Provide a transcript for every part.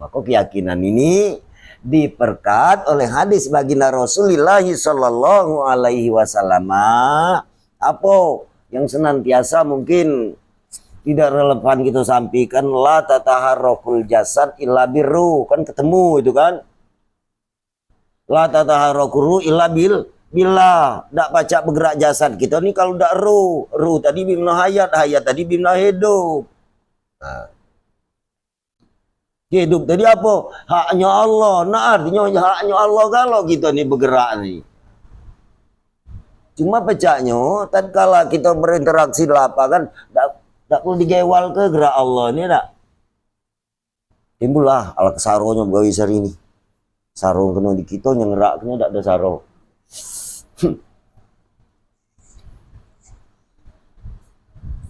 Maka keyakinan ini diperkat oleh hadis baginda Rasulullah sallallahu alaihi wasallam. Apa yang senantiasa mungkin tidak relevan kita sampaikan, la tataharrakul jasad illa birru, kan ketemu itu kan, la tataharrakul illa bila ndak baca bergerak jasad kita nih kalau ndak ruh tadi bimna hayat tadi bimna hidup. Nah, hidup tadi apa? Haknya Allah. Nah artinya haknya Allah kalau kita nih bergerak nih. Cuma pecahnya tatkala kita berinteraksi di lapangan tak perlu digewal ke gerak Allah ini tak. Timbullah ala kesaronya gawe sari ini. Sarung kena di kita yang ngeraknya tak ada sarung.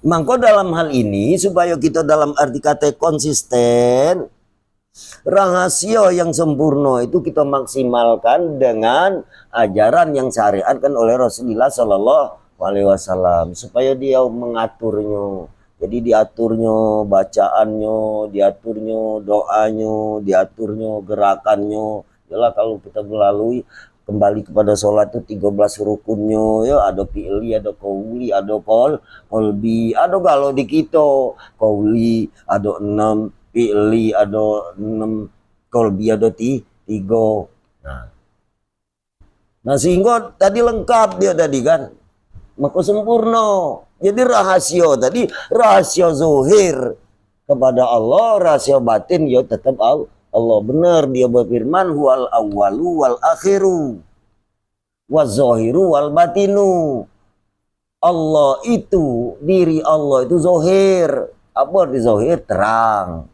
Maka dalam hal ini supaya kita dalam arti kata konsisten, rahasia yang sempurna itu kita maksimalkan dengan ajaran yang syariatkan oleh Rasulullah Sallallahu Alaihi Wasallam supaya dia mengaturnya. Jadi diaturnya bacaannya, diaturnya doanya, diaturnya gerakannya. Yalah kalau kita melalui kembali kepada sholat itu 13 rukunnya ya, ada fi'li, ada qauli, ada qalbi, ada kalau di kita qauli ada 6, fi'li ada 6, qalbi ada 3. Nah sehingga tadi lengkap dia tadi kan, maka sempurna. Jadi rahasia tadi, rahasia zuhir kepada Allah, rahasia batin ya tetap Allah. Benar dia berfirman, huwal awwalu wal akhiru waz zahiru wal batinu. Allah itu, diri Allah itu zuhir. Apa arti zuhir? Terang.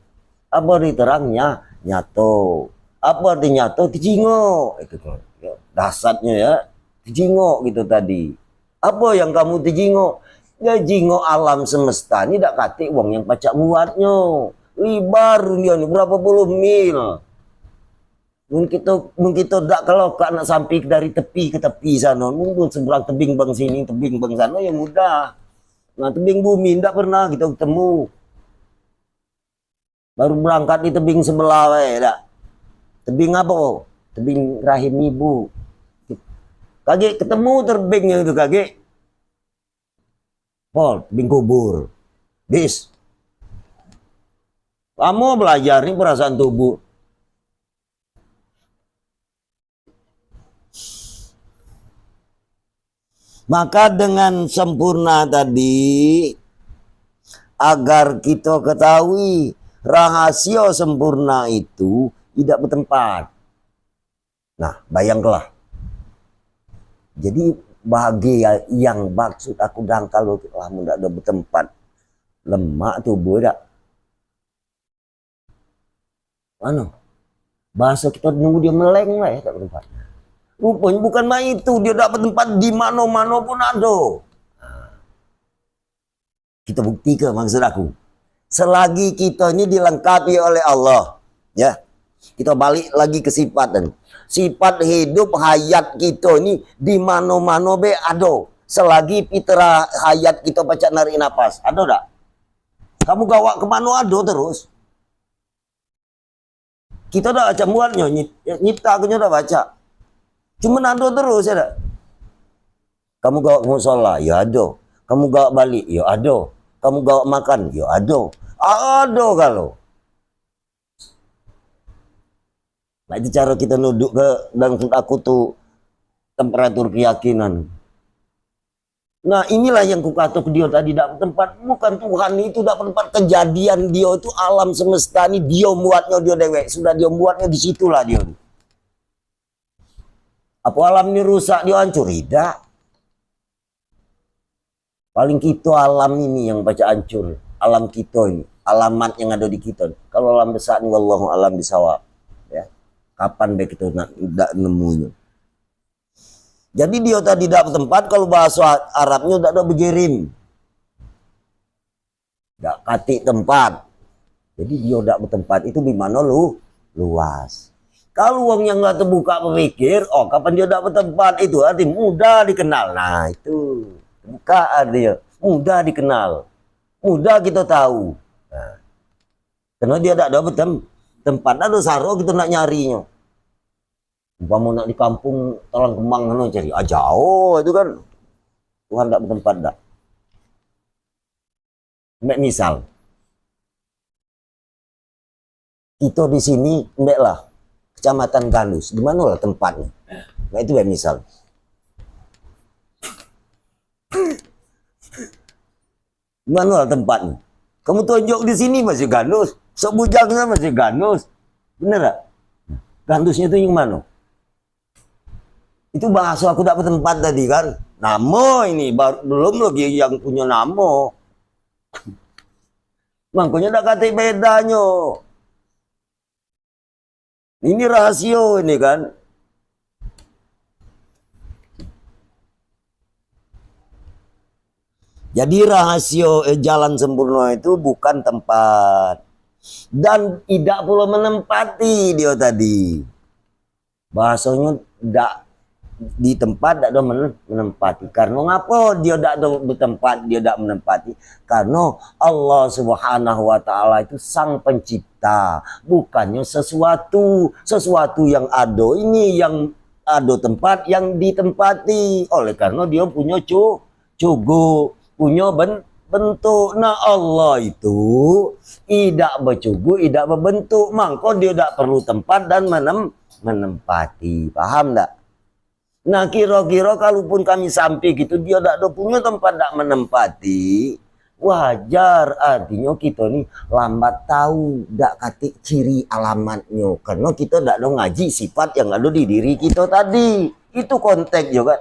Apa arti terangnya? Nyato. Apa arti nyato? Dijingo. Itu ya, dasarnya ya. Dijingo gitu tadi. Apa yang kamu dijingo? Ya jingo alam semesta ini tak kate uang yang pacak muatnya. Libar dunia ini berapa puluh mil. Mungkin kita tak kalau nak sampai dari tepi ke tepi sana, mungkin seberang tebing bang sini, tebing bang sana ya mudah. Nah tebing bumi tidak pernah kita ketemu. Baru berangkat di tebing sebelah dah. Tebing apa? Tebing rahim ibu. Kaget ketemu tebingnya itu kaget. Tebing kubur. Bis. Kamu belajar nih perasaan tubuh. Maka dengan sempurna tadi, agar kita ketahui rahasia sempurna itu tidak bertempat. Nah, bayangkanlah. Jadi bahagia yang maksud aku dangkal lah tidak ada bertempat, lemak tubuh tak ano bahasa kita nunggu dia meleng lah ya tak bertempat. Rupanya bukan main itu, dia dapat tempat di mana-mana pun ada. Kita buktikan maksud aku, selagi kita ini dilengkapi oleh Allah ya, kita balik lagi ke sifat dan sifat hidup hayat kita ini di mana-mana be ada. Selagi fitra hayat kita baca narik nafas, ada tak? Kamu gawak kemana ada terus. Kita dah baca buatnya, nyipta aku dah baca. Cuma ada terus ya tak? Kamu gawak musola, ya ada. Kamu gawak balik, ya ada. Kamu gawak makan, ya ada. Ada kalau. Nah itu cara kita nuduk ke dan aku tuh temperatur keyakinan. Nah inilah yang kukata ke dia tadi, tidak tempat, bukan Tuhan itu tidak tempat kejadian dia itu alam semesta ini dia buatnya dia dewek, sudah dia buatnya di situlah dia. Apa alam ini rusak dia hancur? Tidak. Paling kita alam ini yang baca hancur, alam kita ini, alamat yang ada di kita. Kalau alam besar ini wallahu alam bisawab. Ya. Kapan baik itu tidak nemunya. Jadi dia tadi tidak bertempat, kalau bahasa Arabnya tidak ada bejerim. Tidak katik tempat. Jadi dia tidak bertempat itu di mana luas. Kalau uang yang nggak terbuka berpikir, oh kapan dia tidak bertempat itu arti mudah dikenal. Nah itu bukaan dia, mudah dikenal, mudah kita tahu. Nah, karena dia tidak ada tempat ada saro kita nak nyarinya. Umpama nak di kampung Talang Kemang mana cari, jauh itu kan. Tuhan tak bertempat dak. Misal, kita di sini, lah, Kecamatan Gandus, di mana lah tempatnya? Nah itu misal. Di mana lah tempatnya? Kamu tunjuk di sini masih Gandus, sebujangnya masih Gandus, bener tak? Gandusnya itu yang mana? Itu bahasa aku tak bertempat tadi kan. Nama ini belum lagi yang punya nama. Makanya tak kata bedanya. Ini rahasia ini kan. Jadi rahasia jalan sempurna itu bukan tempat. Dan tidak perlu menempati dia tadi. Bahasanya tidak di tempat tidak ada menempati. Karena ngapa dia tidak ada bertempat, dia tidak menempati? Karena Allah Subhanahu wa taala itu sang pencipta, bukannya sesuatu yang ada ini yang ada tempat yang ditempati. Oleh karena dia punya cugu, punya bentuk. Nah Allah itu tidak bercugu, tidak berbentuk, maka dia tidak perlu tempat dan menempati. Paham tak? Nah kira-kira kalaupun kami sampai gitu dia tidak punya tempat tidak menempati, wajar, artinya kita nih lambat tahu tidak katik ciri alamatnya, karena kita tidak ada ngaji sifat yang ada di diri kita tadi. Itu konteks juga.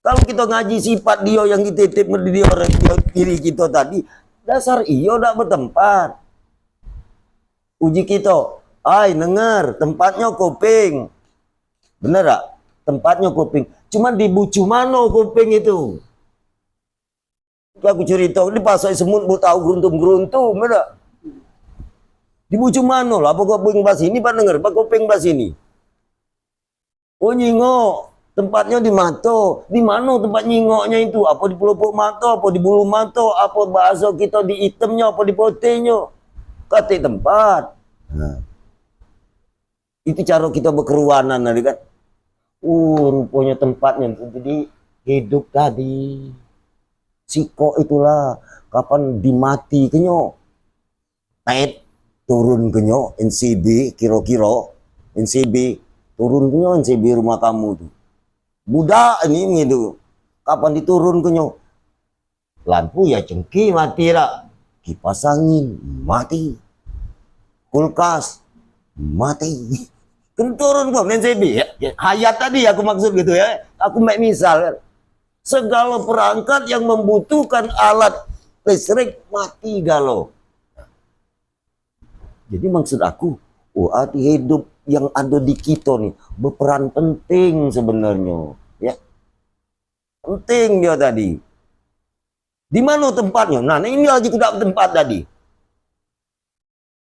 Kalau kita ngaji sifat dia yang dititip di diri kita tadi, dasar iyo tidak bertempat. Uji kita, dengar tempatnya kuping. Bener gak? Tempatnya kuping. Cuman di bucu mana kuping itu? Aku cerita, di pasai semut bu tahu geruntum-geruntum, bener? Di bucu mana lah? Apa kuping pas ini, Pak denger? Apa kuping pas ini? Oh nyingok, tempatnya di mata. Di mana tempat nyingoknya itu? Apa di pelupuk mata? Apa di bulu mata? Apa bahasa kita di hitamnya? Apa di putihnya? Kata tempat. Nah. Itu cara kita berkeruanan tadi kan. Rupanya tempatnya jadi hidup tadi. Siko itulah kapan dimati kenyo. Tet turun kenyo NCB kira-kira NCB turun kenyo NCB rumah kamu tuh. Budak ini gitu. Kapan diturun kenyo? Lampu ya cengki mati lah. Kipas angin mati. Kulkas mati. Kan turun kok NCB ya. Hayat tadi aku maksud gitu ya. Aku misal segala perangkat yang membutuhkan alat listrik mati galau. Jadi maksud aku, arti hidup yang ada di kita nih berperan penting sebenarnya, ya. Penting dia tadi. Di mana tempatnya? Nah, ini lagi tidak tempat tadi.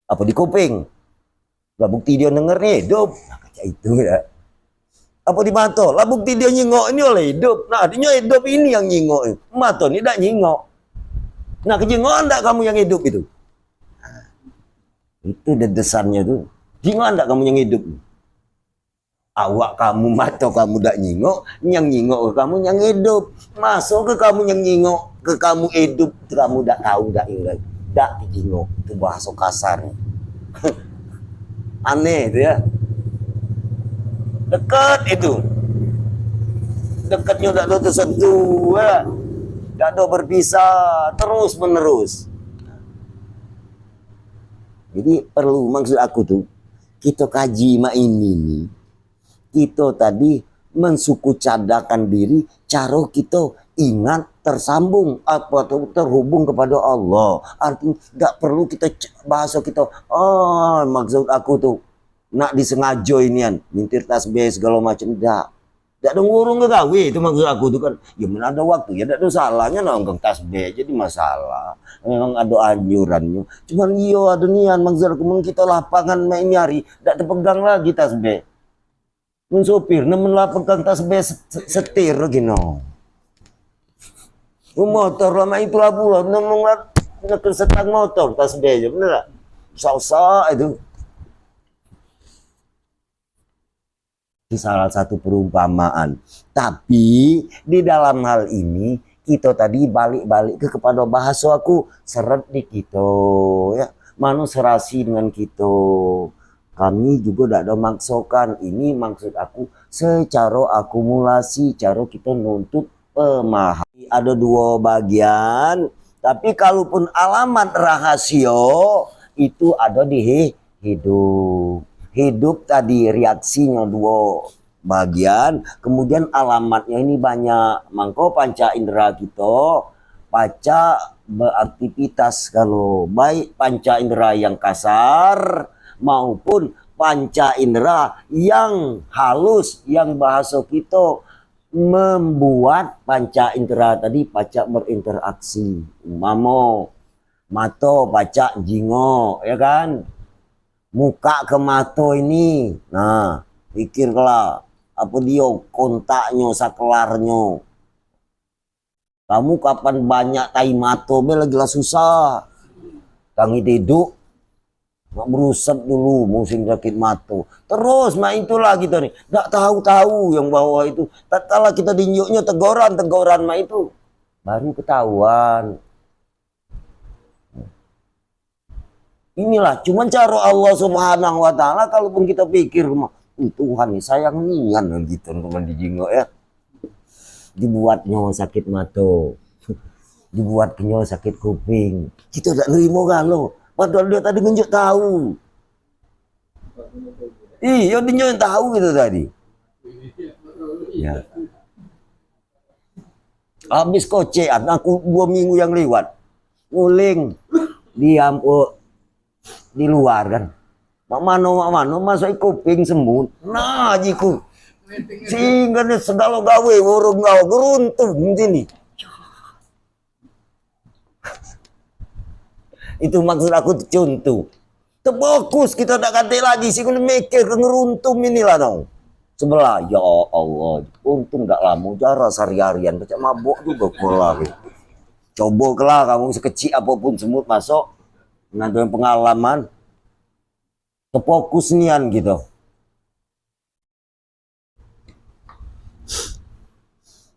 Apa di kuping? Lah bukti dia denger nih hidup. Nah, kaca itu ya. Apa di mata? Lah bukti dia nyingok ini oleh hidup. Nah, artinya hidup ini yang nyingok. Mata ini tidak nyingok. Nah, kejengokan enggak kamu yang hidup itu? Nah, itu dedesannya tuh. Jingokan enggak kamu yang hidup? Awak kamu, mata kamu tidak nyingok, yang nyingok ke kamu yang hidup. Masuk ke kamu yang nyingok, ke kamu hidup, kamu tidak tahu, tidak ingat. Tidak nyingok, itu bahasa kasarnya. Aneh itu ya. Dekat itu. Dekatnya tidak ada tersentuh ya. Tidak ada berpisah terus menerus. Jadi perlu, maksud aku tuh, kita kaji mak ini nih. Kita tadi mensuku cadakan diri, cara kita ingat tersambung apa terhubung kepada Allah. Artinya nggak perlu kita bahasa kita. Maksud aku tuh nak disengaja inian mintir tasbih segala macam. Tidak ada ngurung ke gawe itu maksud aku tuh kan. Ya mana ada waktu ya tidak ada salahnya nongkrong tasbih jadi masalah. Memang ada anjurannya. Cuman iya ada nian maksud aku kita lapangan main nyari tidak terpegang lagi tasbih. Sopir nemen lah pegang tasbih setir gino. Motor lama itulah pula nemen lah setang motor tasbih aja bener gak? Susah itu. Itu salah satu perumpamaan. Tapi di dalam hal ini kita tadi balik-balik kepada bahasa aku seret di kita ya. Manu serasi dengan kita. Kami juga tidak ada maksokan. Ini maksud aku secara akumulasi, cara kita nuntut pemahami. Ada dua bagian. Tapi kalaupun alamat rahasia itu ada di hidup. Hidup tadi reaksinya dua bagian. Kemudian alamatnya ini banyak. Mangko panca indera kita paca beraktivitas, kalau baik panca indera yang kasar maupun panca indera yang halus, yang bahasa kita membuat panca indera tadi pacak berinteraksi. Mamo mato pacak jingo, ya kan? Muka ke mata ini, nah pikirlah apa dia kontaknya sakelarnya. Kamu kapan banyak tai mato be lagi lah susah. Kangi deduk nak berusap dulu musim sakit mata. Terus main itulah kita nih. Tak tahu-tahu yang bawah itu. Tak kalah kita dinjuknya teguran mah itu. Baru ketahuan. Inilah cuman cara Allah Subhanahu wa taala, kalaupun kita pikir Tuhan nih sayang nian gitu teman dijingok ya. Dibuatnya sakit mata, dibuatnya sakit kuping, kita tidak nerima kan lo, padahal dia tadi nunjuk tahu. Iya dia nunjuk tahu gitu tadi ya. Habis kocean aku 2 minggu yang lewat nguling diam di luar kan, mano masuk kuping semut, nah jiku sehingga segala gawe burung gawe geruntung sini. Itu maksud aku contoh. Terfokus kita tak kata lagi sih kena mikir ngeruntum inilah dong. Sebelah ya Allah, untung tak lama cara sehari-harian baca mabuk juga pola. Coba kelah kamu sekecil apapun semut masuk dengan pengalaman. Terfokus nian gitu.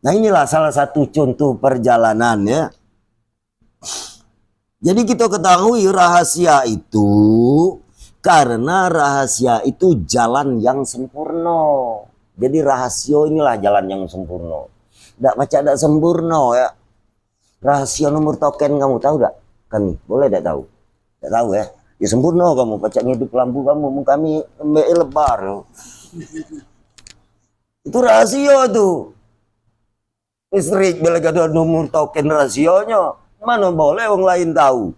Nah inilah salah satu contoh perjalanan ya. Jadi kita ketahui rahasia itu karena rahasia itu jalan yang sempurna. Jadi rahasia inilah jalan yang sempurna. Tidak baca tidak sempurna ya. Rahasia nomor token kamu tahu tidak? Kami boleh tidak tahu? Tidak tahu ya. Ya sempurna kamu baca hidup lampu kamu kami lebar. Itu rahasia tuh. Listrik bila ada nomor token rasionya, mana boleh orang lain tahu.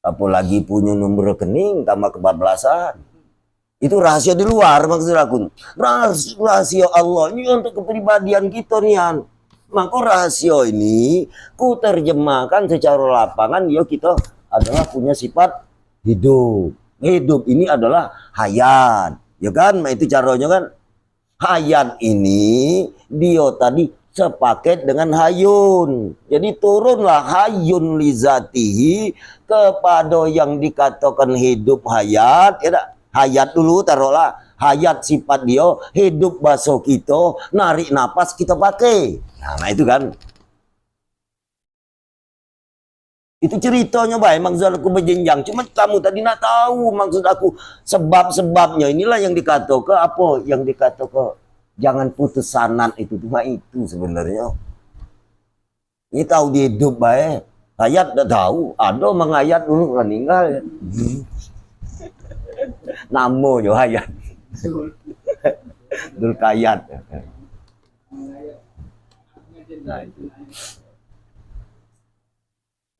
Apalagi punya nomor rekening tambah kebablasan. Itu rahasia di luar maksud aku. Rahasia Allah ini untuk kepribadian kita nian. Maka rahasia ini ku terjemahkan secara lapangan ya kita adalah punya sifat hidup. Hidup ini adalah hayat. Ya kan? Itu caranya kan. Hayat ini dia tadi sepaket dengan hayun. Jadi turunlah hayun lizatihi kepada yang dikatakan hidup hayat. Ya tak? Hayat dulu taruhlah. Hayat sifat dia, hidup bahasa kita, narik napas kita pakai. Nah itu kan. Itu ceritanya baik, maksud aku berjenjang. Cuma kamu tadi nak tahu maksud aku sebab-sebabnya. Inilah yang dikatakan apa? Yang dikatakan jangan putus sanad itu cuma itu sebenarnya. Ini tahu dia hidup baik. Hayat dah tahu. Ada mengayat dulu meninggal. Namo jo hayat. Dul kayat.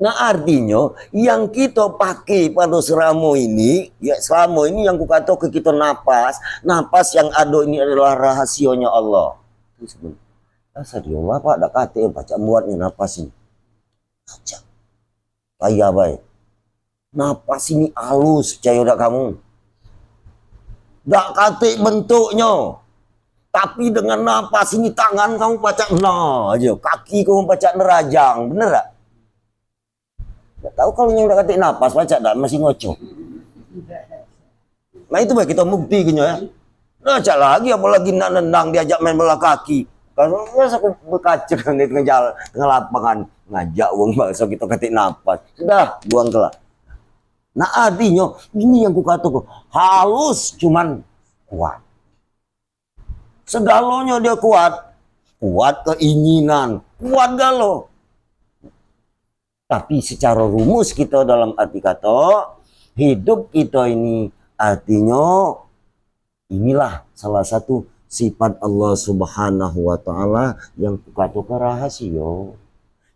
Nah artinya yang kita pakai pada selama ini, ya selama ini yang kukata ke kita napas yang ada ini adalah rahasianya Allah. Asal dia apa dak kata baca buatnya napas ini. Baca. Kaya baik. Napas ini halus percaya dak kamu. Dak kata bentuknya. Tapi dengan napas ini tangan kamu baca nah aja, kaki kamu baca nerajang, bener tak? Tak tahu kalau yang dak kata napas baca dak masih ngocok. Nah itu baik kita bukti gitu ya. Nah cak lagi apalagi nak nendang diajak main bola kaki. Kalau masa aku berkaca kan di tengah jalan, tengah lapangan ngajak uang bakso kita ketik napas. Sudah buang kelah. Nah artinya ini yang kukatakan halus cuman kuat. Segalanya dia kuat. Kuat keinginan, kuat galau. Tapi secara rumus kita dalam arti kata, hidup kita ini artinya inilah salah satu sifat Allah Subhanahu wa Ta'ala yang kukatakan rahasia.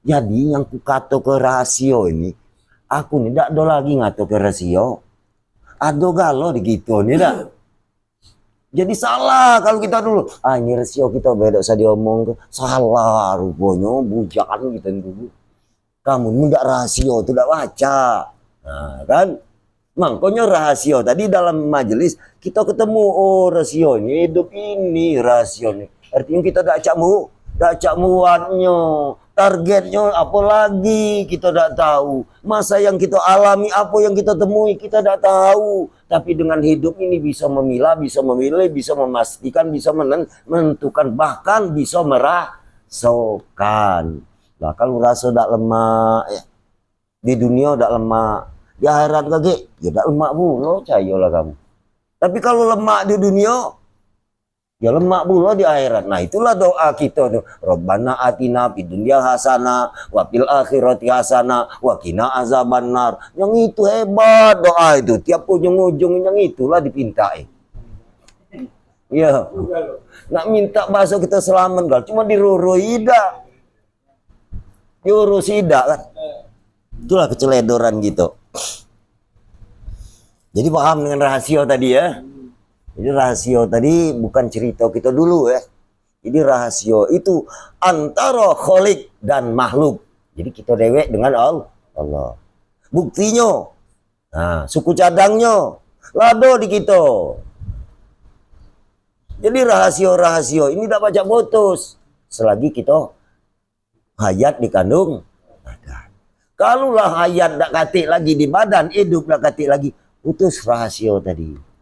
Jadi yang kukatakan rahasia ini, aku nih tidak ada lagi ngatakan rahasia. Ada galau di gitu nih dah. Jadi salah kalau kita dulu. Ini rasio kita beda saya diomong. Salah rupanya bujakan kita dulu. Kamu tidak rasio, tidak baca. Nah kan. Makanya rasio tadi dalam majelis kita ketemu. Oh rasio ini hidup ini rasio ini. Artinya kita tidak cak muatnya. Targetnya apa lagi kita tidak tahu. Masa yang kita alami apa yang kita temui kita tidak tahu. Tapi dengan hidup ini bisa memilah, bisa memilih, bisa memastikan, bisa menentukan, bahkan bisa merasakan. Nah kalau rasa tidak lemak ya, di dunia tidak lemak, di akhirat lagi ya tidak lemak pula, cayolah kamu. Tapi kalau lemak di dunia ya lemak pula di akhirat. Nah itulah doa kita tuh. Rabbana atina fid dunya hasanah wa fil akhirati hasanah wa qina azabannar. Yang itu hebat doa itu. Tiap ujung-ujung yang itulah dipintai. Ya. Nak minta bahasa kita selamat gal. Cuma diruruida. Diurusida kan. Itulah keceledoran gitu. Jadi paham dengan rahasia tadi ya. Jadi rahasia tadi bukan cerita kita dulu ya. Jadi rahasia itu antara kholik dan makhluk. Jadi kita dewek dengan Allah. Buktinya, nah, suku cadangnya, lado di kita. Jadi rahasia-rahasia ini tidak baca putus. Selagi kita hayat dikandung badan. Kalulah hayat tidak katik lagi di badan, hidup tidak katik lagi, putus rahasia tadi.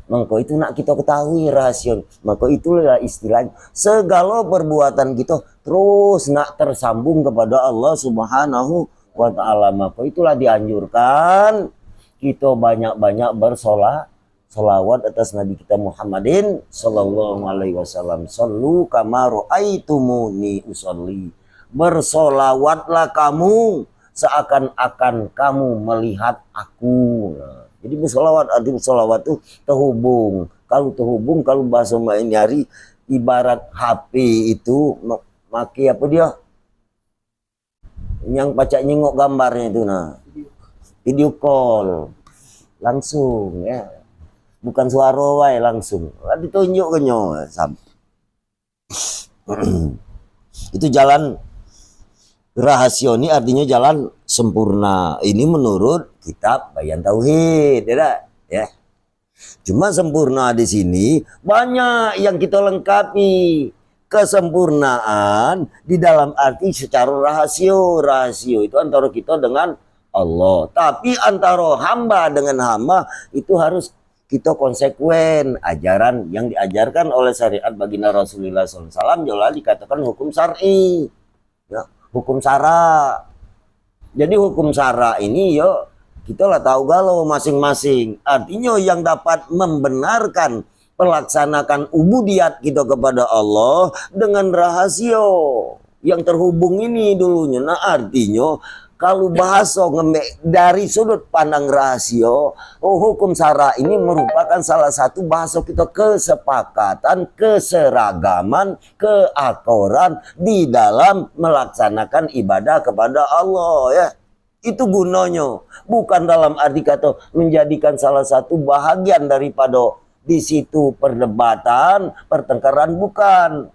Maka itu nak kita ketahui rahasia. Maka itulah istilahnya. Segala perbuatan kita terus nak tersambung kepada Allah Subhanahu wa Ta'ala. Maka itulah dianjurkan kita banyak-banyak bersolawat atas Nabi kita Muhammadin Sallallahu Alaihi Wasallam. Sallu kama ra'aitumuni usolli. Bersolawatlah kamu seakan-akan kamu melihat aku. Nah, jadi bersolawat, arti bersolawat itu terhubung. Kalau bahasa main nyari ibarat HP itu maki apa dia? Yang pacak nyengok gambarnya itu nah. Video call. Langsung ya. Bukan suara wae langsung. Ditunjuk ke nyo. Itu jalan rahasia ini artinya jalan sempurna. Ini menurut kitab Bayan Tauhid, ya. Cuma sempurna di sini banyak yang kita lengkapi. Kesempurnaan di dalam arti secara rahasia. Rahasia itu antara kita dengan Allah. Tapi antara hamba dengan hamba itu harus kita konsekuen. Ajaran yang diajarkan oleh syariat baginda Rasulullah SAW jelas dikatakan hukum syar'i. Ya, hukum syara. Jadi hukum syara ini yo kita lah tahu galau masing-masing. Artinya yang dapat membenarkan pelaksanakan ubudiyat kita kepada Allah dengan rahasia yang terhubung ini dulunya. Nah artinya kalau bahasa dari sudut pandang rahasia, hukum syara ini merupakan salah satu bahasa kita kesepakatan, keseragaman, keakoran di dalam melaksanakan ibadah kepada Allah ya. Itu gunanya, bukan dalam arti kata menjadikan salah satu bahagian daripada di situ perdebatan, pertengkaran, bukan.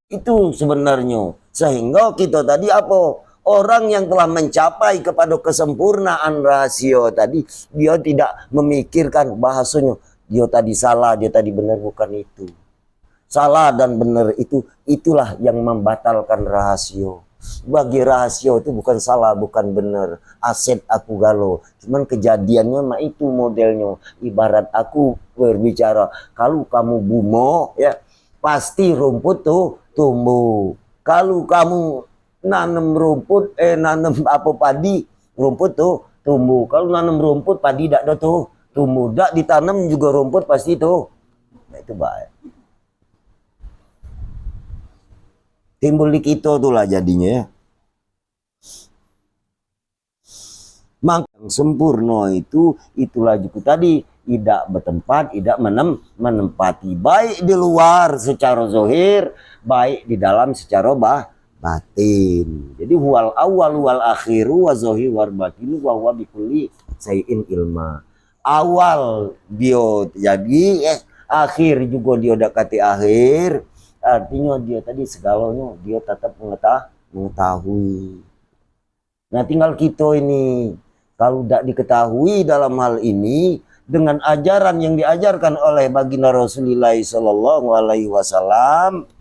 Itu sebenarnya. Sehingga kita tadi apa? Orang yang telah mencapai kepada kesempurnaan rahasia tadi, dia tidak memikirkan bahasanya. Dia tadi salah, dia tadi benar, bukan itu. Salah dan benar itu, itulah yang membatalkan rahasia. Bagi rahasia itu bukan salah, bukan benar. Aset aku galau. Cuman kejadiannya mah itu modelnya. Ibarat aku berbicara, kalau kamu bumo ya pasti rumput tuh tumbuh. Kalau kamu nanam rumput, nanam apa padi, rumput tuh tumbuh. Kalau nanam rumput padi tidak ada tuh tumbuh. Dak ditanam juga rumput pasti tuh. Nah, itu baik. Timbul di kita tuh lah jadinya ya. Maka yang sempurna itu itulah juga tadi tidak bertempat, tidak menempati baik di luar secara zahir, baik di dalam secara batin. Jadi wal awal wal akhiru wa zahir wal batin wa huwa bikulli sayin ilma. Awal dia jadi akhir juga dia dekati akhir. Artinya dia tadi segalanya dia tetap mengetahui. Nah tinggal kita ini kalau tidak diketahui dalam hal ini dengan ajaran yang diajarkan oleh baginda Rasulullah Sallallahu Alaihi Wasallam,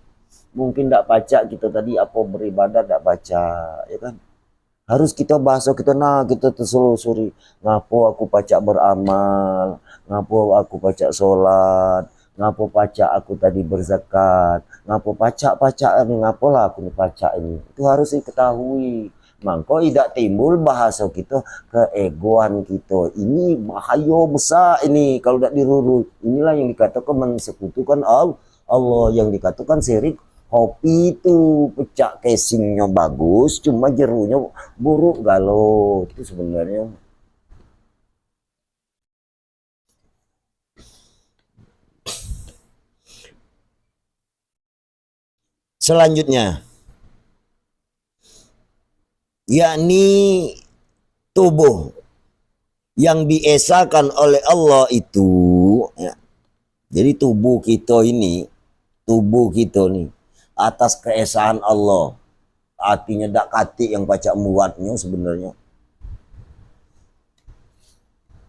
mungkin tidak baca kita tadi apa beribadah tidak baca, ya kan? Harus kita bahasa kita kita telusuri ngapo aku baca beramal, ngapo aku baca sholat, ngapo baca aku tadi berzakat, ngapo baca ngapo lah aku baca ini. Itu harus diketahui. Maka tidak timbul bahasa kita keegoan kita. Ini bahaya besar ini kalau tidak dirurut. Inilah yang dikatakan mensekutukan Allah, yang dikatakan syirik. Kopi itu pecah casingnya bagus, cuma jerunya buruk galau. Itu sebenarnya. Selanjutnya, yakni tubuh yang diesakan oleh Allah itu, ya. Jadi tubuh kita nih atas keesaan Allah, artinya dak kati yang baca muatnya sebenarnya.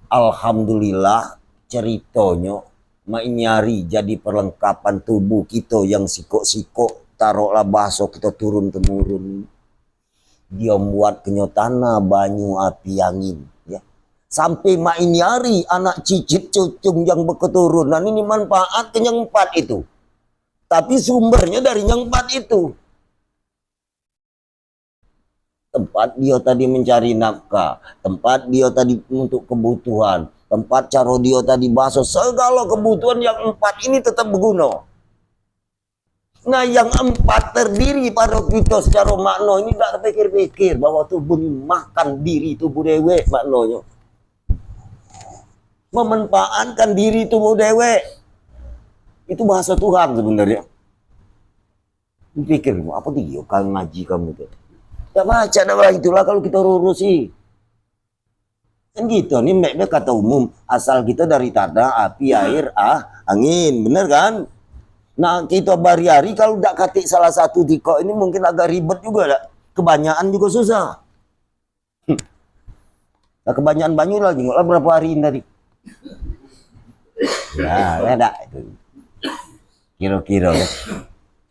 Alhamdulillah ceritanya nyari jadi perlengkapan tubuh kita yang sikok-sikok, taruhlah bahasa kita turun temurun. Dia buat kenyotana banyu api angin ya. Sampai nyari anak cicit cucung yang berketurunan ini manfaat ke yang 4 itu. Tapi sumbernya dari yang 4 itu. Tempat dia tadi mencari nafkah, tempat dia tadi untuk kebutuhan, tempat cara dia tadi bahasa segala kebutuhan yang 4 ini tetap berguna. Nah yang 4 terdiri pada kita secara makna ini tidak terpikir-pikir bahwa tubuh ini makan diri tubuh dewe maknanya. Memanfaatkan diri tubuh dewe. Itu bahasa Tuhan sebenarnya. Pikir apa dia kalau ngaji kamu tuh. Ya baca dah itulah kalau kita lurusi. Kan gitu nih mek kata umum asal kita dari tanah, api, air, angin, bener kan? Nah kita hari-hari kalau tidak katik salah satu tiko ini mungkin agak ribet juga dah. Kebanyakan juga susah. Nah, kebanyakan banyu lagi nggak berapa hari ini tadi. Ya ada itu. Kira-kira ya.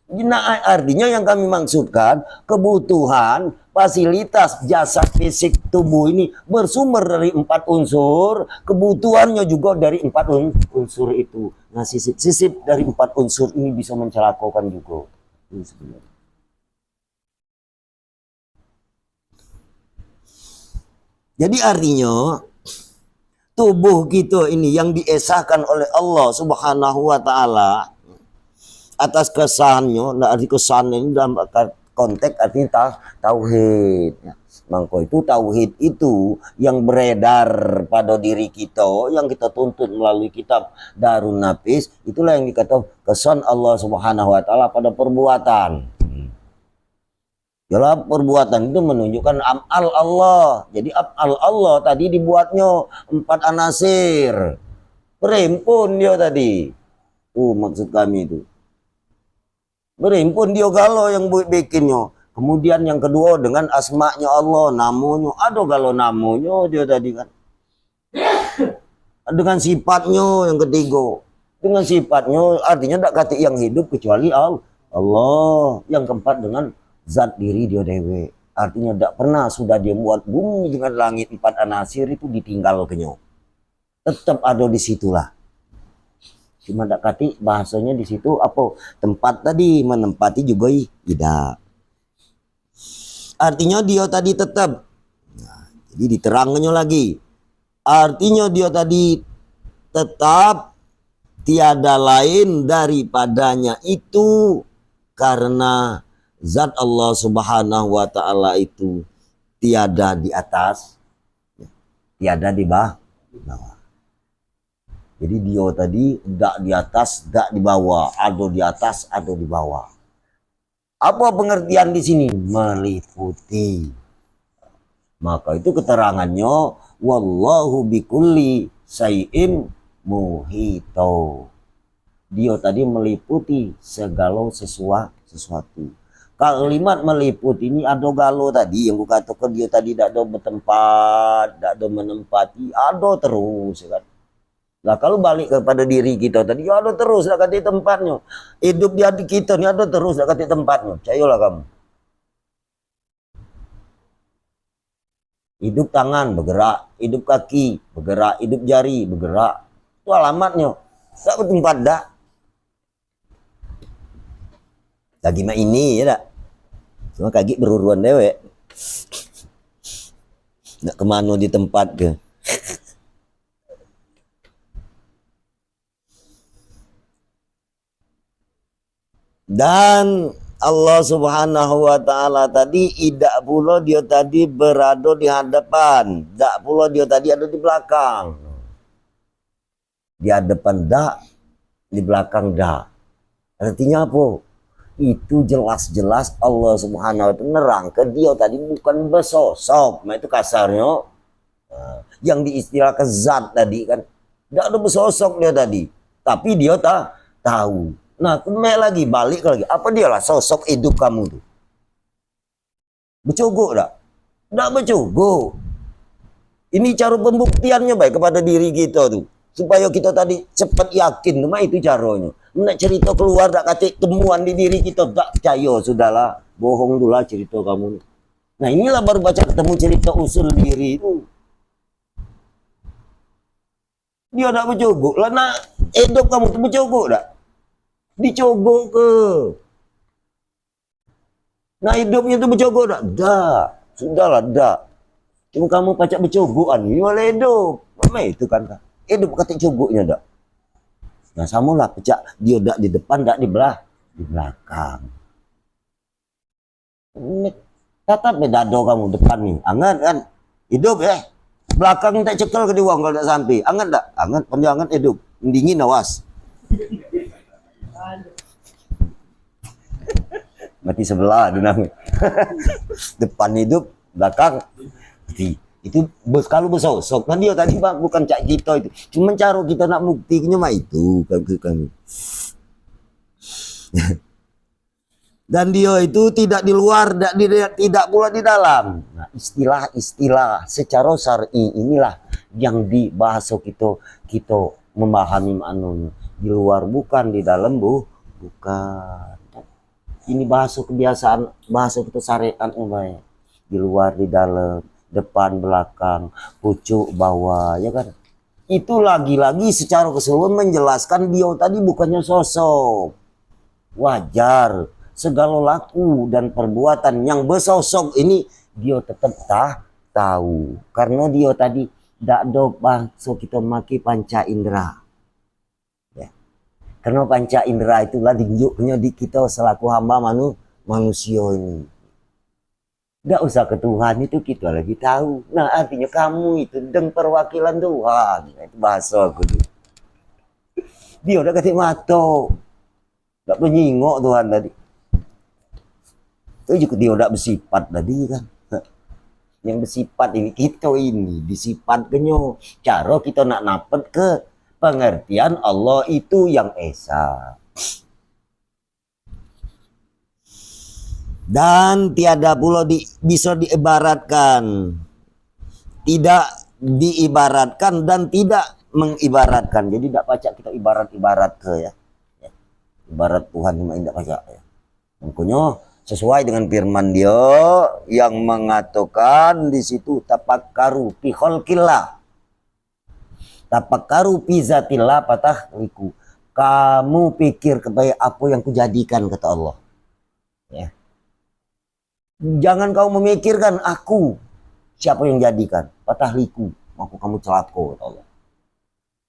Nah, artinya yang kami maksudkan kebutuhan fasilitas jasad fisik tubuh ini bersumber dari 4 unsur, kebutuhannya juga dari 4 unsur itu. Nah sisip dari 4 unsur ini bisa mencelakakan juga. Ini sebenarnya. Jadi artinya tubuh kita ini yang diesahkan oleh Allah Subhanahu wa taala atas kesannya, nah arti kesan ini dalam konteks artinya tauhid. Maka itu tauhid itu yang beredar pada diri kita, yang kita tuntut melalui kitab Darun Nafis, itulah yang dikatakan kesan Allah Subhanahu wa taala pada perbuatan. Jelas perbuatan itu menunjukkan af'al Allah. Jadi af'al Allah tadi dibuatnya 4 anasir. Berimpun dia tadi. Maksud kami itu. Berimpun dia galau yang bikinnya. Kemudian yang kedua dengan asma'nya Allah, namanya. Ada galau namanya dia tadi kan. Dengan sifatnya yang ketiga. Dengan sifatnya artinya tidak kata yang hidup kecuali Allah. Yang keempat dengan zat diri dia dewe. Artinya tidak pernah sudah dia buat bumi dengan langit 4 anasir itu ditinggal kenyo. Tetap ada di situlah. Cuma tak kati bahasanya di situ apa tempat tadi menempati juga tidak. Artinya dia tadi tetap. Nah, jadi diterangnya lagi. Artinya dia tadi tetap tiada lain daripadanya itu karena zat Allah Subhanahu wa taala itu tiada di atas, tiada di bawah. Jadi dia tadi tidak di atas, tidak di bawah, ada di atas, ada di bawah. Apa pengertian di sini? Meliputi. Maka itu keterangannya wallahu bikulli syai'in muhito. Dia tadi meliputi segala sesuatu. Kalimat meliputi ini ada galo tadi yang kukatakan dia tadi tidak ada bertempat, tidak ada menempati, ada terus kan. Nah kalau balik kepada diri kita tadi ya ada terus nak kata tempatnya. Hidup di hati kita ni ada terus nak kata tempatnya. Percayalah kamu. Hidup tangan bergerak, hidup kaki bergerak, hidup jari bergerak. Itu alamatnya. Tak bertempat dah. Lagi mak ini ya tak. Cuma kaki beruruan dewek. Nak kemana di tempat ke? Dan Allah Subhanahu wa taala tadi tidak pula dia tadi berada di hadapan, tidak pula dia tadi ada di belakang. Di hadapan dak, di belakang dak. Artinya apa? Itu jelas-jelas Allah Subhanahu wa taala nerang ke dia tadi bukan bersosok. Nah itu kasarnya. Yang diistilahkan zat tadi kan. Tidak ada bersosok dia tadi. Tapi dia tak tahu. Nah, kembali lagi, balik lagi. Apa dia lah sosok hidup kamu tuh? Bercogok tak? Tak bercogok. Ini cara pembuktiannya baik kepada diri kita tuh. Supaya kita tadi cepat yakin. Cuma itu caranya. Nak cerita keluar tak kata temuan di diri kita. Tak percaya, sudahlah. Bohong dulu lah cerita kamu. Nah inilah baru baca ketemu cerita usul diri itu. Dia tak bercogok. Lah nak hidup kamu tuh bercogok tak? Dicogok ke? Nah hidupnya tu bercogok tak? Dah. Sudahlah dah. Cuma kamu pacak bercogokan. Ini malah hidup. Mana itu kan? Hidup kata cogoknya tak? Nah samalah pecah. Dia tak di depan, tak di belakang. Tatap dado kamu depan ni. Angat kan? Hidup ya. Belakang tak cekel ke diwang kalau tak sampai. Angat tak? Angat. Panjang angat hidup. Dingin awas. Mati sebelah dunang. Depan hidup, belakang mati. Itu kalau bersosok. Nah dia tadi bang, bukan cak kita itu. Cuma cara kita nak buktinya mah itu kami. Dan dia itu tidak di luar, tidak pula di dalam. Nah, istilah-istilah secara syar'i inilah yang di bahasa kita memahami maknanya. Di luar bukan, di dalam bukan. Ini bahasa kebiasaan, bahasa kita syariat baik. Di luar, di dalam, depan, belakang, pucuk, bawah, ya kan? Itu lagi-lagi secara keseluruhan menjelaskan dia tadi bukannya sosok. Wajar, segala laku dan perbuatan yang bersosok ini dia tetap tahu. Karena dia tadi tidak ada bahasa kita maki panca indera. Karena panca indera itulah tunjuknya di kita selaku hamba manusia ini. Tidak usah ke Tuhan itu kita lagi tahu. Nah artinya kamu itu dan perwakilan Tuhan. Itu bahasa aku tuh. Dia udah kasih mata. Tidak penyingok Tuhan tadi. Itu juga dia udah bersifat tadi kan. Yang bersifat ini kita ini disifatkannya. Cara kita nak napet ke pengertian Allah itu yang esa. Dan tiada pula bisa diibaratkan. Tidak diibaratkan dan tidak mengibaratkan. Jadi tidak pacak kita ibarat-ibarat ke ya. Ibarat Tuhan cuma tidak pacak ya. Makanya Sesuai dengan firman dia yang mengatakan di situ tafakkaru fi khalqillah. Tafakkaru fi zatillah patahliku. Kamu pikir kepada apa yang kujadikan, kata Allah. Ya. Jangan kau memikirkan aku, siapa yang jadikan. Patahliku, aku kamu celaka, kata Allah.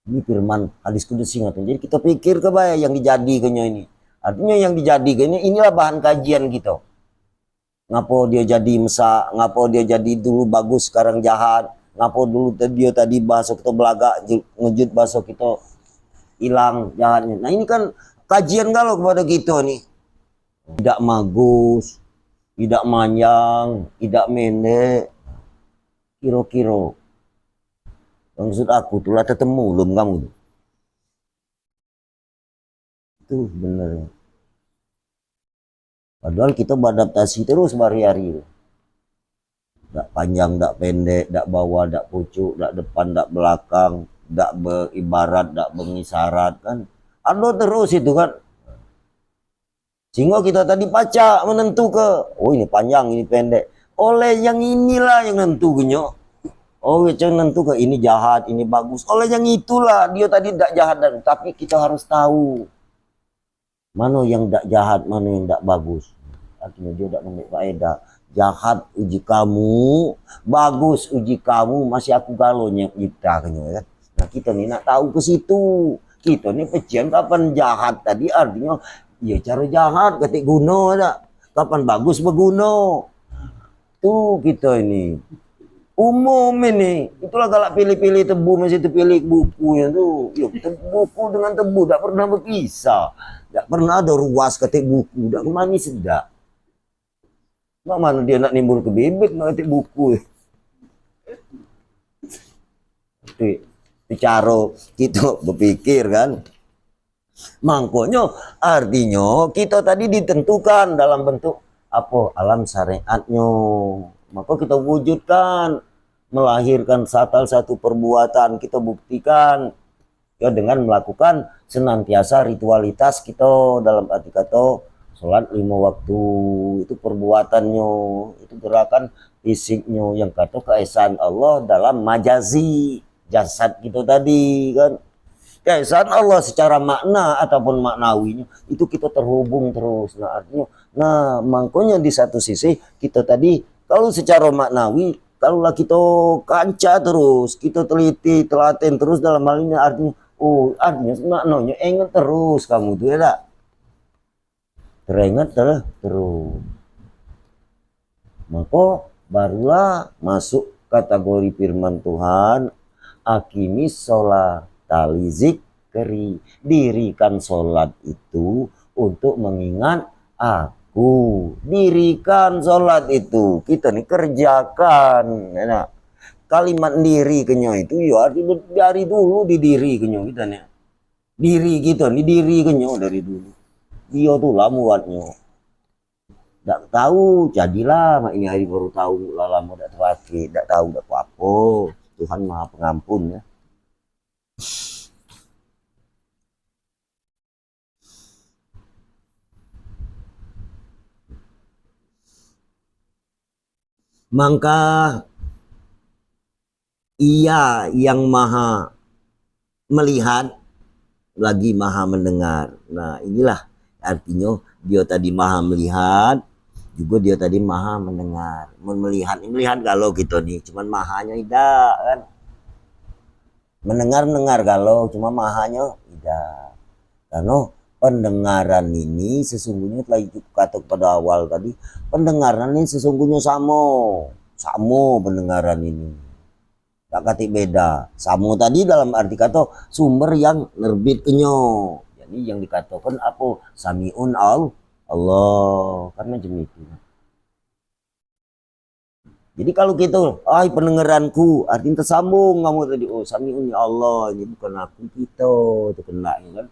Ini firman hadis kudusi ngatain. Jadi kita pikir kebaya yang dijadikannya ini. Artinya yang dijadikannya inilah bahan kajian kita. Ngapo dia jadi mesak, ngapo dia jadi dulu bagus sekarang jahat, ngapo dulu dia tadi bahasa kita belaga ngejut bahasa kita hilang jahatnya. Nah ini kan kajian kalau kepada kita nih. Tidak bagus, tidak manjang, tidak mendek. Kira-kira maksud aku tuh lah ketemu belum kamu tuh bener. Padahal kita beradaptasi terus hari-hari. Tidak panjang, tidak pendek, tidak bawah, tidak pucuk, tidak depan, tidak belakang, tidak beribarat, tidak mengisarat kan. Ada terus itu kan. Sehingga kita tadi baca menentu ke, oh ini panjang, ini pendek. Oleh yang inilah yang nentunya. Oh yang nentu ke ini jahat, ini bagus. Oleh yang itulah dia tadi tidak jahat dan tapi kita harus tahu mana yang tidak jahat, mana yang tidak bagus. Artinya dia tidak memiliki faedah. Jahat uji kamu, bagus uji kamu, masih aku galonya kita kan. Nah kita nih nak tahu ke situ. Kita nih pecian kapan jahat tadi artinya ya cara jahat ketik guna ada. Kapan bagus berguna. Tuh kita ini. Umum ini. Itulah kalau pilih-pilih tebu masih pilih bukunya tuh. Yuk, buku dengan tebu tidak pernah berpisah. Tidak pernah ada ruas ketik buku. Tidak kemana sedak. Mana dia nak nimbul ke bibit nak ketik buku. Itu cara kita berpikir kan. Makanya artinya kita tadi ditentukan dalam bentuk apa alam syariatnya. Maka kita wujudkan melahirkan satu perbuatan kita buktikan ya dengan melakukan senantiasa ritualitas kita dalam arti kata sholat 5 waktu itu perbuatannya itu gerakan fisiknya yang kata keesaan Allah dalam majazi jasad kita tadi kan keesaan Allah secara makna ataupun maknawinya itu kita terhubung terus. Nah artinya makanya di satu sisi kita tadi kalau secara maknawi kalaulah kita kanca terus kita teliti telaten terus dalam hal ini artinya artinya maknanya ingat terus kamu tuh ya tak teringat terus maka barulah masuk kategori firman Tuhan akimis sholat tali zikri dirikan sholat itu untuk mengingat aku dirikan sholat itu kita nih kerjakan nah, kalimat diri kenyo itu ya dari dulu di diri kenyo kita nih diri kita nih diri kenyo dari dulu dia tuh lah muatnya tidak tahu jadilah mak ini hari baru tahu lama tidak terpakai tidak tahu tidak apa-apa Tuhan maha pengampun ya. Maka ia yang maha melihat lagi maha mendengar. Nah inilah artinya dia tadi maha melihat juga dia tadi maha mendengar. Melihat kalau gitu nih cuman mahanya tidak kan. Mendengar kalau cuma mahanya tidak. Karena pendengaran ini sesungguhnya telah kata pada awal tadi pendengaran ini sesungguhnya sama pendengaran ini tak kata beda sama tadi dalam arti kata sumber yang nerbit kenyo jadi yang dikatakan apa samiun Allah karena itu jadi kalau gitu pendengaranku artinya tersambung kamu tadi samiun Allah ini bukan aku kita itu kena kan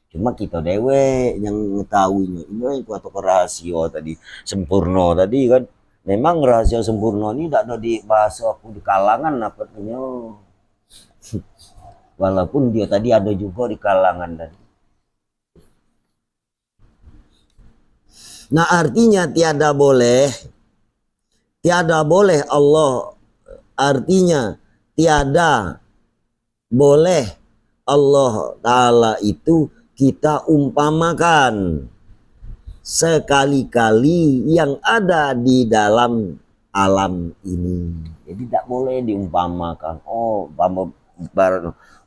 cuma kita dewe yang mengetahuinya ini atau rahasia tadi sempurna tadi kan memang rahasia sempurna ini tidak ada di bahasa aku di kalangan apanya walaupun dia tadi ada juga di kalangan tadi Nah artinya tiada boleh Allah, artinya tiada boleh Allah Ta'ala itu kita umpamakan sekali-kali yang ada di dalam alam ini. Jadi tidak boleh diumpamakan. Oh,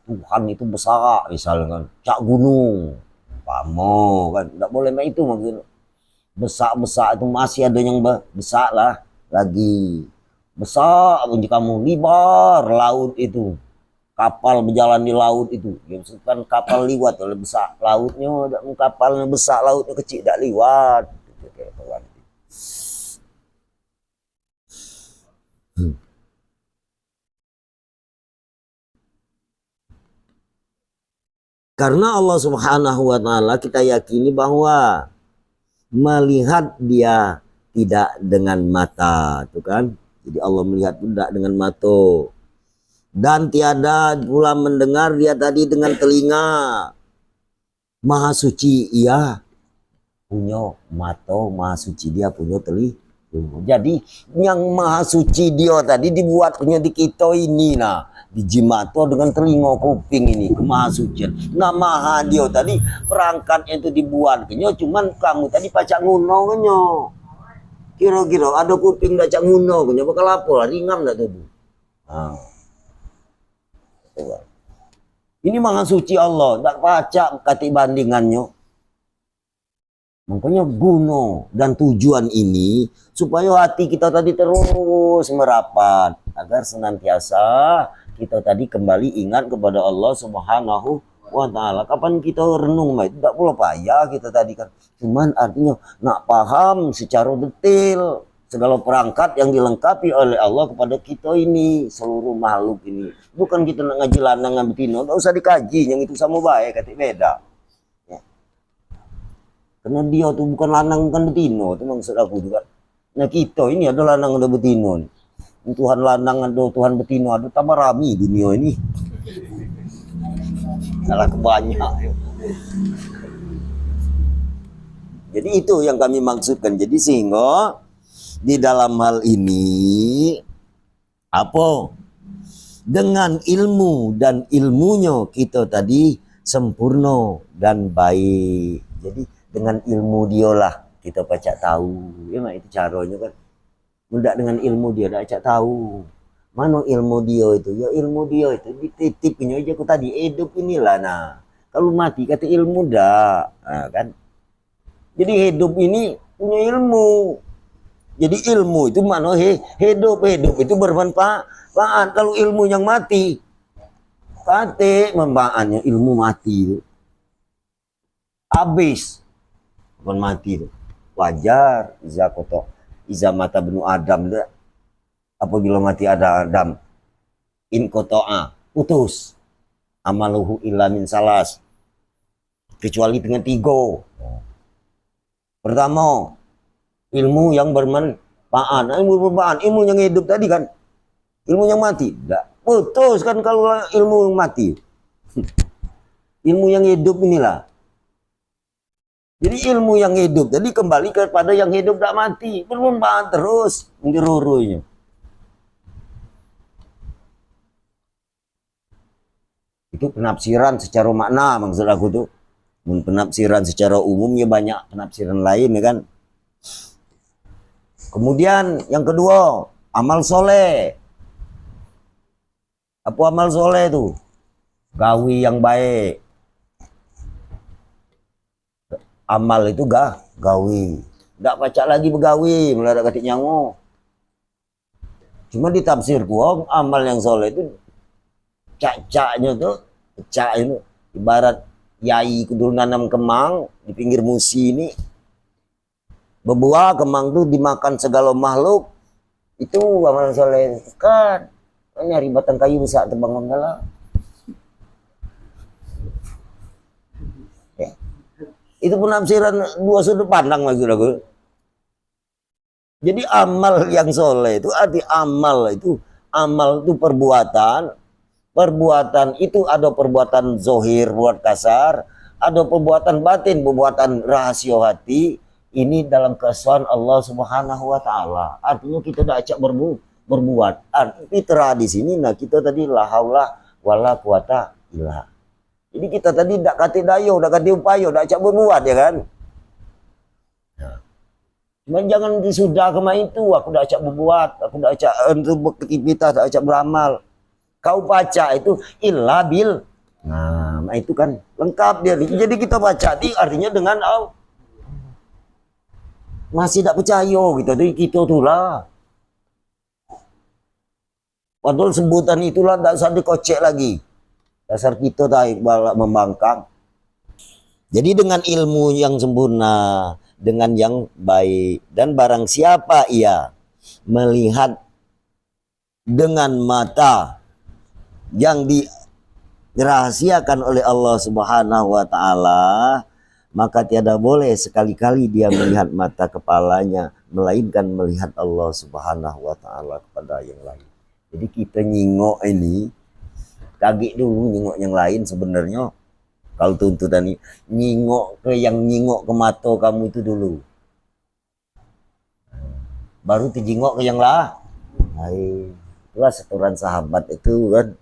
Tuhan itu besar misalkan, cak gunung, pamo kan, tidak boleh itu maksudnya. Besar itu masih ada yang besar lah lagi. Besar pun kamu libar laut itu. Kapal berjalan di laut itu. Ya, kan kapal liwat oleh besar lautnya, kapalnya besar lautnya kecil tidak liwat. Karena Allah Subhanahu wa Ta'ala kita yakini bahwa melihat dia tidak dengan mata, tuh kan? Jadi Allah melihat tidak dengan mata. Dan tiada pula mendengar dia tadi dengan telinga. Maha suci ia punya mata, maha suci dia punya telinga. Jadi yang maha suci dia tadi dibuatnya di kita ini nah. Dijimato dengan telinga kuping ini kemahasucian. Nah maha dia tadi perangkatnya itu dibuat kenyo, cuman kamu tadi pacak nguno kenyo. Kira-kira ada kuping dacak nguno kenyo bakal apa ringam dak tuh. Nah. Ini maha suci Allah, tak pacak kati bandingannya. Makanya guna dan tujuan ini supaya hati kita tadi terus merapat agar senantiasa kita tadi kembali ingat kepada Allah Subhanahu wa Ta'ala. Kapan kita renung mah tidak perlu payah kita tadi kan. Cuman artinya nak paham secara detail segala perangkat yang dilengkapi oleh Allah kepada kita ini, seluruh makhluk ini. Bukan kita nak ngaji lanang ngan betina, enggak usah dikaji, yang itu sama baik kata beda. Ya. Karena dia tuh bukan lanang bukan betina, itu maksud aku juga. Nah kita ini ada lanang ada betina. Tuhan lanang ada Tuhan betina, ada tambah rami dunia ini. Salah kebanyak. Jadi itu yang kami maksudkan. Jadi sehingga di dalam hal ini apa? Dengan ilmu dan ilmunya kita tadi sempurna dan baik. Jadi dengan ilmu dia lah kita pacak tahu. Ya mak itu caranya kan. Mudah dengan ilmu dia dah pacak tahu. Mana ilmu dia itu? Ya ilmu dia itu dititipnya aja aku tadi hidup inilah nah. Kalau mati kata ilmu dah. Nah, kan. Jadi hidup ini punya ilmu. Jadi ilmu itu mana hidup itu bermanfaat. Kalau ilmu yang mati, kate manfaatnya ilmu mati itu. Habis bukan mati itu. Wajar iza mata benu Adam itu. Apabila mati ada Adam in kotoa putus amaluhu illa min salas kecuali dengan 3. Pertama ilmu yang bermanfaat, ilmu yang hidup tadi kan, ilmu yang mati, tidak putus kan kalau ilmu yang mati, ilmu yang hidup inilah. Jadi ilmu yang hidup tadi kembali kepada yang hidup tidak mati, bermanfaat terus, menjerurunya. Itu penafsiran secara makna maksud aku tuh. Penafsiran secara umumnya banyak penafsiran lain ya kan. Kemudian yang kedua, amal soleh. Apa amal soleh itu? Gawi yang baik. Amal itu gawi. Tidak pacak lagi begawi, mulai ada katik nyango. Cuma di tafsir gua, amal yang soleh itu cak-caknya tuh, cak itu ibarat yai kudu nanam kemang di pinggir musi ini. Berbuah kemang itu dimakan segala makhluk, itu amal soleh kan. Nyari batang kayu bisa terbang lah. Ya. Itu penafsiran dua sudut pandang lagi aku. Jadi amal yang soleh itu arti amal itu perbuatan. Perbuatan itu ada perbuatan zohir, buat kasar, ada perbuatan batin, perbuatan rahasia hati. ini dalam keesaan Allah Subhanahu wa taala. Artinya kita tidak acak berbuat. Fitrah di sini nah kita tadi la haula wala quwata illa. Jadi kita tadi tidak kata dayo, tidak kata upaya, tidak acak berbuat ya kan. Cuma jangan disudah kema itu, aku tidak acak berbuat, aku tidak acak untuk beraktivitas, tidak acak beramal. Kau baca itu illa bil. Nah, itu kan lengkap dia. Jadi kita baca itu artinya dengan masih tidak percaya gitu. Jadi kita tuh lah. Padahal sebutan itulah tidak usah dikocek lagi. Dasar kita tadi balak membangkang. Jadi dengan ilmu yang sempurna, dengan yang baik, dan barang siapa ia melihat dengan mata yang dirahasiakan oleh Allah Subhanahu wa taala, maka tiada boleh sekali-kali dia melihat mata kepalanya, melainkan melihat Allah Subhanahu wa taala kepada yang lain. Jadi kita nyingok ini, kagik dulu nyingok yang lain sebenarnya. Kalau tuntutan ini, nyingok ke mata kamu itu dulu. Baru dijingok ke yang lain. Itulah setoran sahabat itu kan.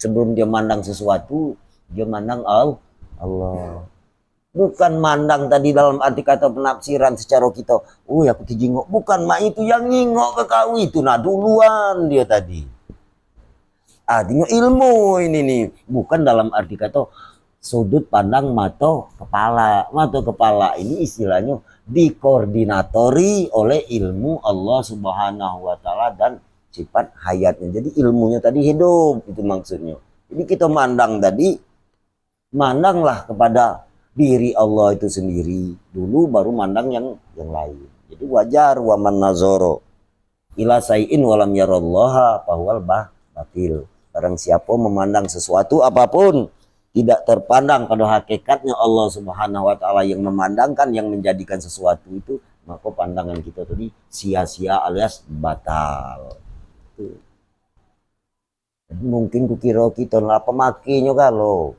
Sebelum dia mandang sesuatu, dia mandang Allah. Bukan mandang tadi dalam arti kata penafsiran secara kita. Oh ya aku dijingok. Bukan mak itu yang nyingok ke kau itu. Nah duluan dia tadi. Artinya ilmu ini nih. Bukan dalam arti kata sudut pandang mata kepala. Mata kepala ini istilahnya dikoordinatori oleh ilmu Allah Subhanahu wa taala dan sifat hayatnya. Jadi ilmunya tadi hidup, itu maksudnya. Jadi kita mandang tadi, mandanglah kepada diri Allah itu sendiri dulu, baru mandang yang lain. Jadi wajar wa man nazara ila sayyin walam yarallaha fahwal batil. Barang siapa memandang sesuatu apapun tidak terpandang pada hakikatnya Allah Subhanahu wa taala yang memandangkan, yang menjadikan sesuatu itu, maka pandangan kita tadi sia-sia alias batal. Mungkin kukira kita lah pemakainya kalau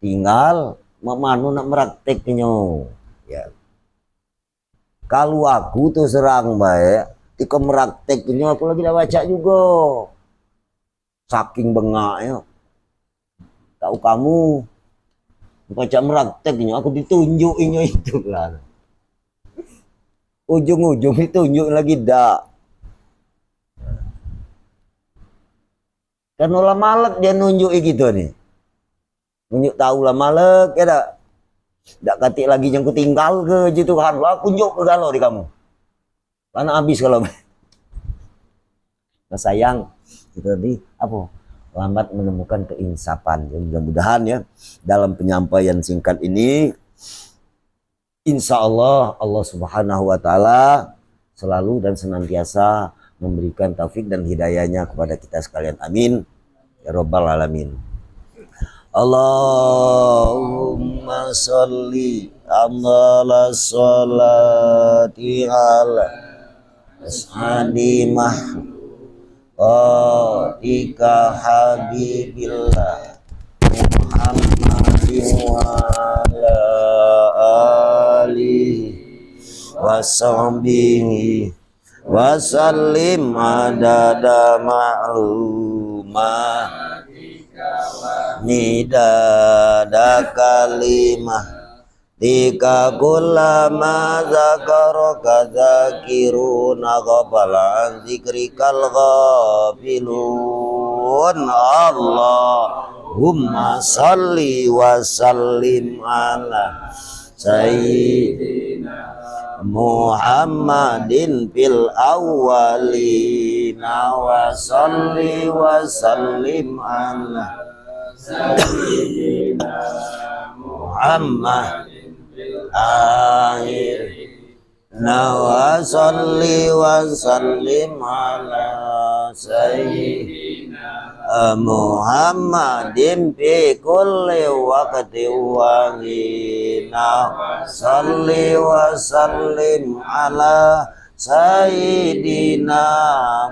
tinggal manu nak merakteknya ya. Kalau aku tuh serang baik tika merakteknya aku lagi dah baca juga saking bengaknya. Tahu kamu baca merakteknya aku ditunjukinya itu kan. Ujung-ujung ditunjuk lagi dak. Karena lah malek dia nunjuk gitu nih. Nunjuk tahu lah malek ya dak. Dak katik lagi yang ku tinggal ke gitu kan. Lah kunjuk ke galau di kamu. Karena habis kalau. Nah sayang kita tadi apa? Lambat menemukan keinsapan. Ya, mudah-mudahan ya dalam penyampaian singkat ini insya Allah Allah Subhanahu wa taala selalu dan senantiasa memberikan taufik dan hidayahnya kepada kita sekalian. Amin ya rabbal alamin. Allahumma sholli ala sholati ala as'adi mahqatika habibillah Muhammadin wa ala alihi wa sahbihi wasallim adada ma'lumah nidada kalimah tika kullama zakaraka zakiruna ghafalan zikrikal ghafilun Allahumma salli wa sallim ala sayyidina Muhammadin fil awwalina wa salli wa sallim ala sayyidina Muhammadin fil akhirina wa salli wa sallim ala sayyidina Muhammadin fi kulli waqti wa hina salli wa sallim ala sayyidina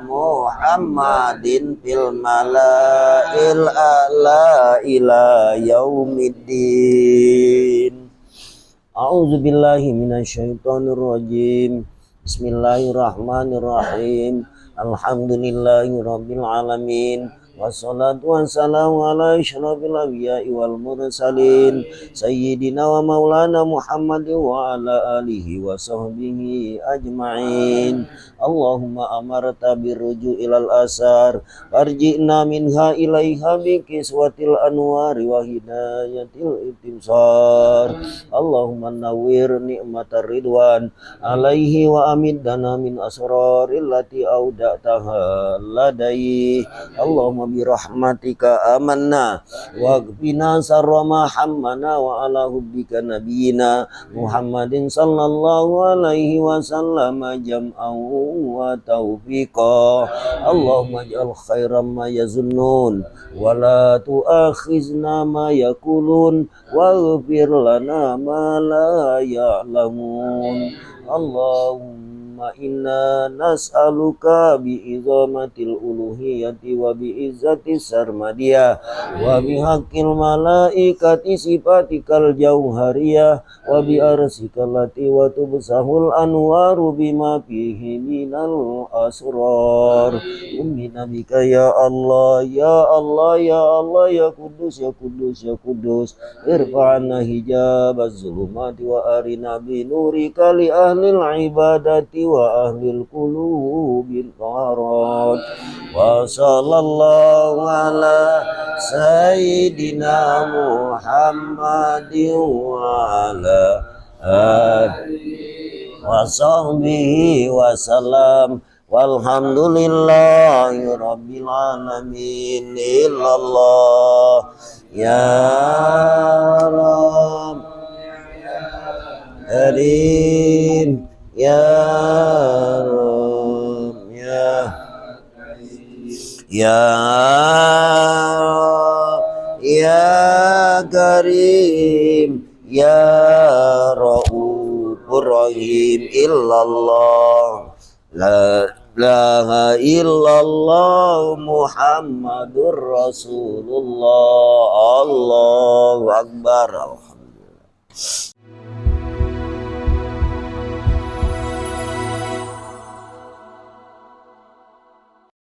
Muhammadin fil mala'il a'la ila yaumiddin. A'udzubillahi minasyaitonirrajim. Bismillahirrahmanirrahim. Alhamdulillahirabbil alamin. Wassalatu wassalamu ala asyrafil anbiya'i wal mursalin sayyidina wa maulana Muhammadin wa ala alihi wa sahbihi ajma'in. Allahumma amarta birruju ilal asar farji'na minha ilaiha bikiswatil anwari wa hidayatil itimsar. Allahumma nawwir ni'matar ridwan alaihi wa amiddana min asraril lati auda'taha ladai. Allahumma birahmatika amanna waghfina sarra ma hammana wa ala hubbika nabiyina Muhammadin sallallahu alaihi wasallam jam'an wa taufiqa. Allahumma ij'al khairan ma yazunnun wa la tu'akhizna ma yakulun waghfir lana ma la ya'lamun. Allahumma inna nas'aluka bi'izamatil uluhiyati wa bi'izzatis sarmadiyah wa bihaqqil malaikati sifatikal jauhariyah wa bi'arsikal lati wa tubsahul anwaru bima fihi minal asrar. Ummi nabika ya Allah ya Allah ya Allah ya Kudus ya Kudus ya Kudus irfa'na hijabaz zulumati wa arina binurika li ahlil ibadati wa ahlil qulubil farad. Wa sallallahu ala sayyidina Muhammadin wa ala alihi wa sahbihi wa salam. Walhamdulillahi rabbil alamin. Illallah ya Rabb Karim ya Rabb ya ya Karim ya Raufur Rahim. Illallah la ilaha illallah Muhammadur Rasulullah. Allahu Akbar.